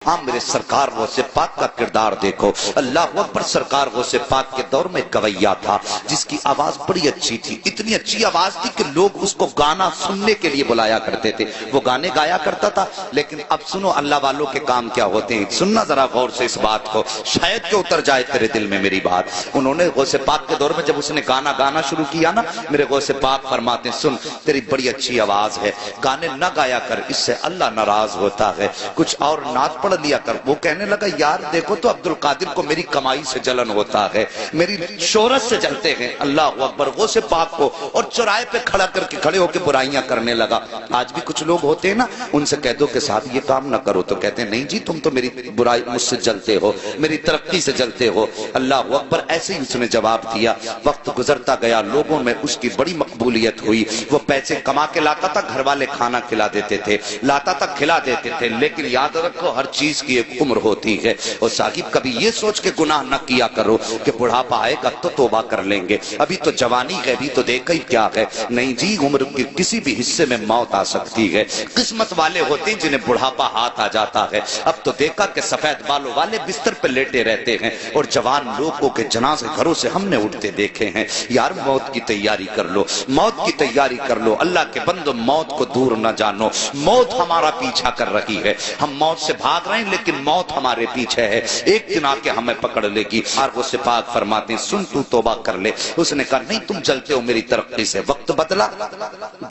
ہاں میرے سرکار غوث پاک کا کردار دیکھو، اللہ اکبر۔ سرکار غوث پاک کے دور میں گویا تھا جس کی آواز بڑی اچھی تھی، اتنی اچھی آواز تھی کہ لوگ اس کو گانا سننے کے لیے بلایا کرتے تھے، وہ گانے گایا کرتا تھا۔ لیکن اب سنو اللہ والوں کے کام کیا ہوتے ہیں، سننا ذرا غور سے اس بات کو، شاید کہ اتر جائے تیرے دل میں میری بات۔ انہوں نے غوث پاک کے دور میں جب اس نے گانا شروع کیا نا، میرے غوث پاک فرماتے ہیں سن تیری بڑی اچھی آواز ہے، گانے نہ گایا کر، اس سے اللہ ناراض ہوتا ہے، کچھ اور نعت پڑھ لیا کر۔ وہ کہنے لگا یار دیکھو تو عبد القادر کو میری کمائی سے جلن ہوتا ہے، میری شہرت سے جلتے ہیں۔ اللہ اکبر۔ غوث پاک کو اور چوراہے پہ کھڑے ہو کے برائیاں کرنے لگا۔ آج بھی کچھ لوگ ہوتے ہیں نا، ان سے کہہ دو کہ صاحب یہ کام نہ کرو تو کہتے ہیں نہیں جی تم تو میری برائی مجھ سے جلتے ہو، میری ترقی سے جلتے ہو۔ اللہ اکبر۔ ایسے ہی اس نے جواب دیا۔ وقت گزرتا گیا، لوگوں میں اس کی بڑی مقبولیت ہوئی، وہ پیسے کما کے لاتا تھا، گھر والے کھانا کھلا دیتے تھے، لاتا تھا کھلا دیتے تھے۔ لیکن یاد رکھو ہر چیز کی ایک عمر ہوتی ہے، اور ساقب کبھی یہ سوچ کے گناہ نہ کیا کرو کہ بڑھاپا آئے گا تو توبہ کر لیں گے، ابھی تو جوانی ہے، ابھی تو دیکھا ہی کیا ہے۔ نہیں جی، عمر کے کسی بھی حصے میں موت آ سکتی ہے۔ قسمت والے ہوتے ہیں جنہیں بڑھاپا ہاتھ آ جاتا ہے۔ اب تو دیکھا کہ سفید بالوں والے بستر پہ لیٹے رہتے ہیں، اور جوان لوگوں کے جنازے گھروں سے ہم نے اٹھتے دیکھے ہیں۔ یار موت کی تیاری کر لو، موت کی تیاری کر لو۔ اللہ کے بندو موت کو دور نہ جانو، موت ہمارا پیچھا کر رہی ہے، ہم موت سے بھاگ رہے ہیں لیکن موت ہمارے پیچھے ہے، ایک دن آ کے ہمیں پکڑ لے گی۔ اور غوث پاک فرماتے ہیں سن تو توبہ کر لے۔ اس نے کہا نہیں تم جلتے ہو میری ترقی سے۔ وقت بدلا،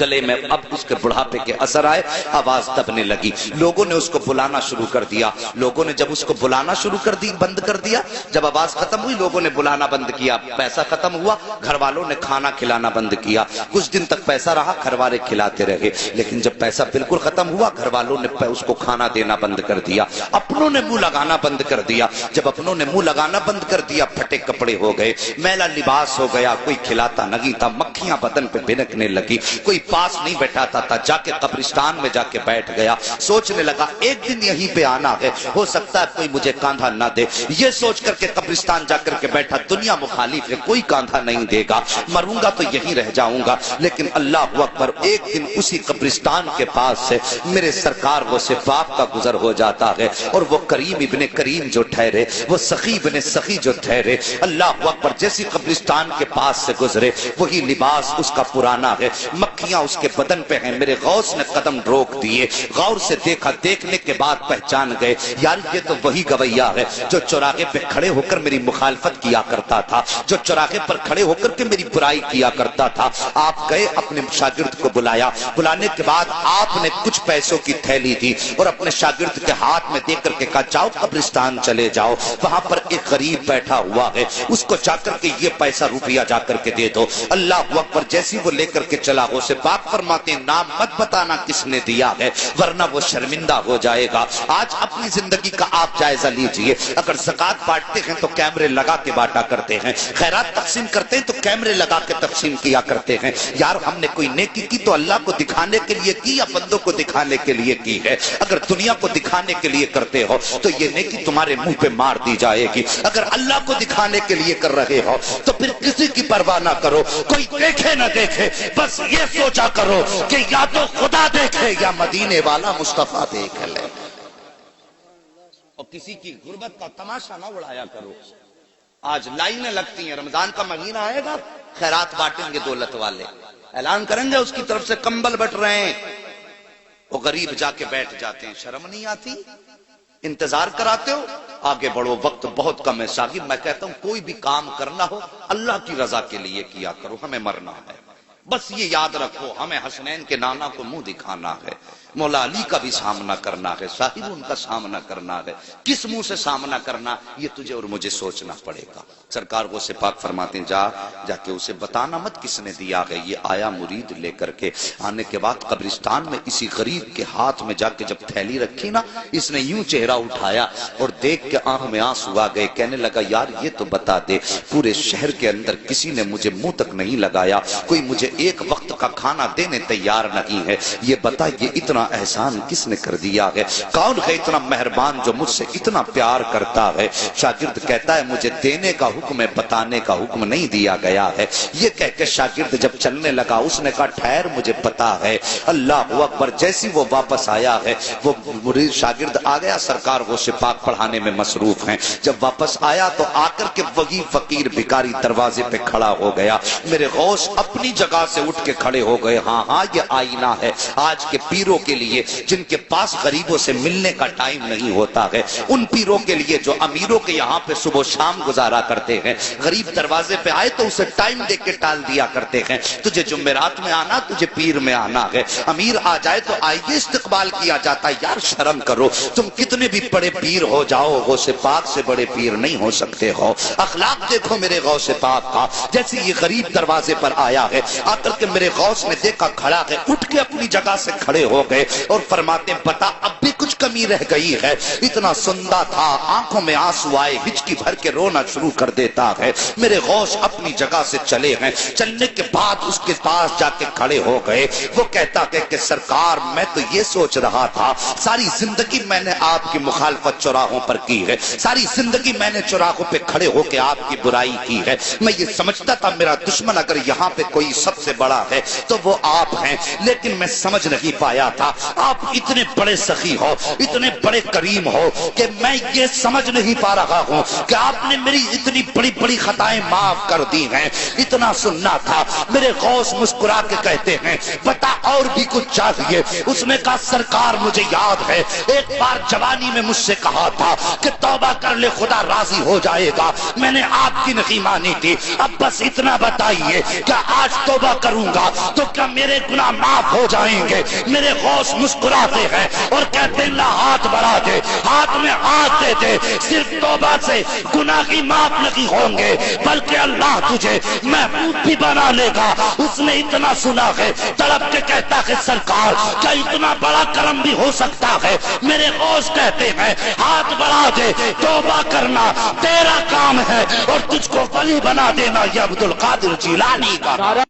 گلے میں اب اس کے بڑھاپے کے اثر آئے، آواز دبنے لگی، لوگوں نے اس کو بلانا شروع کر دیا۔ لوگوں نے جب اس کو بلانا شروع بند کر دیا، جب آواز ختم ہوئی لوگوں نے بلانا بند کیا، پیسہ ختم ہوا، گھر والوں نے کھانا کھلانا بند کیا۔ کچھ دن تک پیسہ رہا، گھر والے کھلاتے رہے، لیکن جب پیسہ بالکل ختم ہوا گھر والوں نے اس کو کھانا دینا بند کر دیا، اپنوں نے منہ لگانا بند کر دیا۔ جب اپنوں نے منہ لگانا بند کر دیا، پھٹے کپڑے ہو گئے، میلا لباس ہو گیا، کوئی کھلاتا نہیں تھا، مکھیاں بدن پہ بھنکنے لگی، کوئی پاس نہیں بیٹھاتا تھا، جا کے قبرستان میں جا کے بیٹھ گیا، سوچنے لگا ایک دن یہیں پہ آنا ہے، ہو سکتا ہے کوئی مجھے کاندھا نہ دے۔ یہ سوچ کر کے قبرستان جا کر کے بیٹھا، دنیا مخالف ہے، کوئی کاندھا نہیں دے گا، مروں گا تو یہیں رہ جاؤں گا۔ لیکن اللہ اکبر، ایک دن اسی قبرستان کے پاس سے میرے سرکار غوث پاک کا گزر ہو جاتا ہے، اور وہ کریم ابن کریم جو ٹھہرے، وہ سخی ابن سخی جو ٹھہرے، اللہ اکبر، جیسی قبرستان کے پاس سے گزرے وہی لباس اس کا پرانا ہے، مکھیاں اس کے بدن پہ ہیں۔ میرے غوث نے قدم روک دیے، غور سے دیکھا، دیکھنے کے بعد پہچان گئے یار یہ تو وہی گویا ہے جو چوراہے پہ کھڑے ہو کر میری مخالفت کیا کرتا تھا، جو چوراہے پر کھڑے ہو کر کے میری برائی کیا کرتا تھا۔ آپ گئے، اپنے شاگرد کو بلایا، بلانے کے بعد آپ نے کچھ پیسوں کی تھیلی دی اور اپنے شاگرد کے ہاتھ میں دے کر کے کہا جاؤ قبرستان چلے جاؤ، وہاں پر ایک غریب بیٹھا ہوا ہے، اس کو جا کر کے یہ پیسہ روپیہ جا کر کے دے دو۔ اللہ اکبر، جیسی وہ لے کر کے چلا، غوث پاک فرماتے ہیں نام مت بتانا کس نے دیا ہے ورنہ وہ شرمندہ ہو جائے گا۔ آج اپنی زندگی کا آپ جائزہ لیجئے، اگر زکوٰۃ بانٹتے ہیں تو کیمرے لگا کے بانٹا کرتے ہیں، خیرات تقسیم کرتے ہیں تو کیمرے لگا کے تقسیم کیا کرتے ہیں۔ یار ہم نے کوئی نیکی کی تو اللہ کو دکھانے کے لیے کی یا بندوں کو دکھانے کے لیے کی ہے؟ اگر دنیا کو دکھانے کے لیے کرتے ہو تو یہ نیکی تمہارے منہ پہ مار دی جائے گی، اگر اللہ کو دکھانے کے لیے کر رہے ہو تو پھر کسی کی پرواہ نہ کرو، کوئی دیکھے نہ دیکھے، بس یہ سوچا کرو کہ یا تو خدا دیکھے یا مدینے والا مصطفیٰ دیکھ لے، اور کسی کی غربت کا تماشا نہ اڑایا کرو۔ آج لائنیں لگتی ہیں، رمضان کا مہینہ آئے گا، خیرات بانٹیں گے دولت والے، اعلان کریں گے اس کی طرف سے کمبل بٹ رہے ہیں، وہ غریب جا کے بیٹھ جاتے ہیں۔ شرم نہیں آتی؟ انتظار کراتے ہو، آگے بڑھو، وقت بہت کم ہے۔ شاگرد میں کہتا ہوں کوئی بھی کام کرنا ہو اللہ کی رضا کے لیے کیا کرو، ہمیں مرنا ہے، بس یہ یاد رکھو، ہمیں حسنین کے نانا کو منہ دکھانا ہے، مولا علی کا بھی سامنا کرنا ہے، صاحب ان کا سامنا کرنا ہے، کس منہ سے سامنا کرنا یہ تجھے اور مجھے سوچنا پڑے گا۔ سرکار غوث پاک فرماتے ہیں جا کے اسے بتانا مت کس نے دیا ہے۔ یہ آیا مرید لے کر کے، آنے کے بعد قبرستان میں اسی غریب کے ہاتھ میں جا کے جب تھیلی رکھی نا، اس نے یوں چہرہ اٹھایا اور دیکھ کے آنکھ میں آنسو آ گئے، کہنے لگا یار یہ تو بتا دے، پورے شہر کے اندر کسی نے مجھے منہ تک نہیں لگایا، کوئی مجھے ایک وقت کا کھانا دینے تیار نہیں ہے، یہ بتا یہ اتنا اتنا احسان کس نے کر دیا ہے؟ کون ہے اتنا مہربان جو مجھ سے اتنا پیار کرتا ہے؟ شاگرد کہتا ہے مجھے دینے کا حکم ہے، بتانے کا حکم نہیں دیا گیا ہے۔ یہ کہہ کے شاگرد جب چلنے لگا اس نے کہا ٹھہر مجھے پتا ہے۔ اللہ اکبر، جیسی وہ واپس آیا ہے وہ مرید شاگرد آ گیا، سرکار غوث پاک پڑھانے میں مصروف ہیں۔ جب واپس آیا تو آ کر کے وہی فقیر بھکاری دروازے پہ کھڑا ہو گیا۔ میرے غوث اپنی جگہ سے اٹھ کے کھڑے ہو گئے۔ ہاں ہاں، یہ آئینہ ہے آج کے پیروں کے لیے جن کے پاس غریبوں سے ملنے کا ٹائم نہیں ہوتا ہے، ان پیروں کے لیے جو امیروں کے یہاں پہ صبح و شام گزارا کرتے ہیں۔ غریب دروازے پہ آئے تو اسے ٹائم دے کے ٹال دیا کرتے ہیں، تجھے جمعرات میں آنا، تجھے پیر میں آنا ہے۔ امیر آ جائے تو آئیے استقبال کیا جاتا ہے۔ یار شرم کرو، تم کتنے بھی بڑے پیر ہو جاؤ، غوث پاک سے بڑے پیر نہیں ہو سکتے ہو۔ اخلاق دیکھو میرے غوث پاک کا۔ جیسے یہ غریب دروازے پر آیا ہے، آ کر کے میرے غوث نے دیکھا کھڑا ہے، اٹھ کے اپنی جگہ سے کھڑے ہو گئے اور فرماتے بتا اب بھی کچھ کمی رہ گئی ہے؟ اتنا سندا تھا، آنکھوں میں آنسو آئے، ہچکی بھر کے رونا شروع کر دیتا ہے۔ میرے غوث اپنی جگہ سے چلے ہیں، چلنے کے بعد اس کے پاس جا کے کھڑے ہو گئے۔ وہ کہتا ہے کہ سرکار میں تو یہ سوچ رہا تھا ساری زندگی میں نے آپ کی مخالفت چوراہوں پر کی ہے، ساری زندگی میں نے چوراہوں پہ کھڑے ہو کے آپ کی برائی کی ہے۔ میں یہ سمجھتا تھا میرا دشمن اگر یہاں پہ کوئی سب سے بڑا ہے تو وہ آپ ہیں، لیکن میں سمجھ نہیں پایا تھا آپ اتنے بڑے سخی ہو، اتنے بڑے کریم ہو کہ میں یہ سمجھ نہیں پا رہا ہوں کہ آپ نے میری اتنی بڑی بڑی خطائیں معاف کر دی ہیں۔ اتنا سننا تھا۔ میرے غوث مسکرا کے کہتے ہیں بتا اور بھی کچھ چاہیے؟ اس نے کہا سرکار مجھے یاد ہے ایک بار جوانی میں مجھ سے کہا تھا کہ توبہ کر لے خدا راضی ہو جائے گا، میں نے آپ کی نہیں مانی تھی، اب بس اتنا بتائیے کیا آج توبہ کروں گا تو کیا میرے گناہ معاف ہو جائیں گے؟ میرے غوث مسکراتے ہیں اور کہتے ہیں اللہ ہاتھ بڑھا دے، ہاتھ میں ہاتھ دے دے، صرف توبہ سے گناہ کی معاف نہیں ہوں گے بلکہ اللہ تجھے محبوب بھی بنا لے گا۔ اس نے اتنا سنا ہے، تڑپ کے کہتا ہے سرکار کیا اتنا بڑا کرم بھی ہو سکتا ہے؟ میرے غوث کہتے ہیں ہاتھ بڑھا دے، توبہ کرنا تیرا کام ہے اور تجھ کو ولی بنا دینا یہ عبد القادر جیلانی کا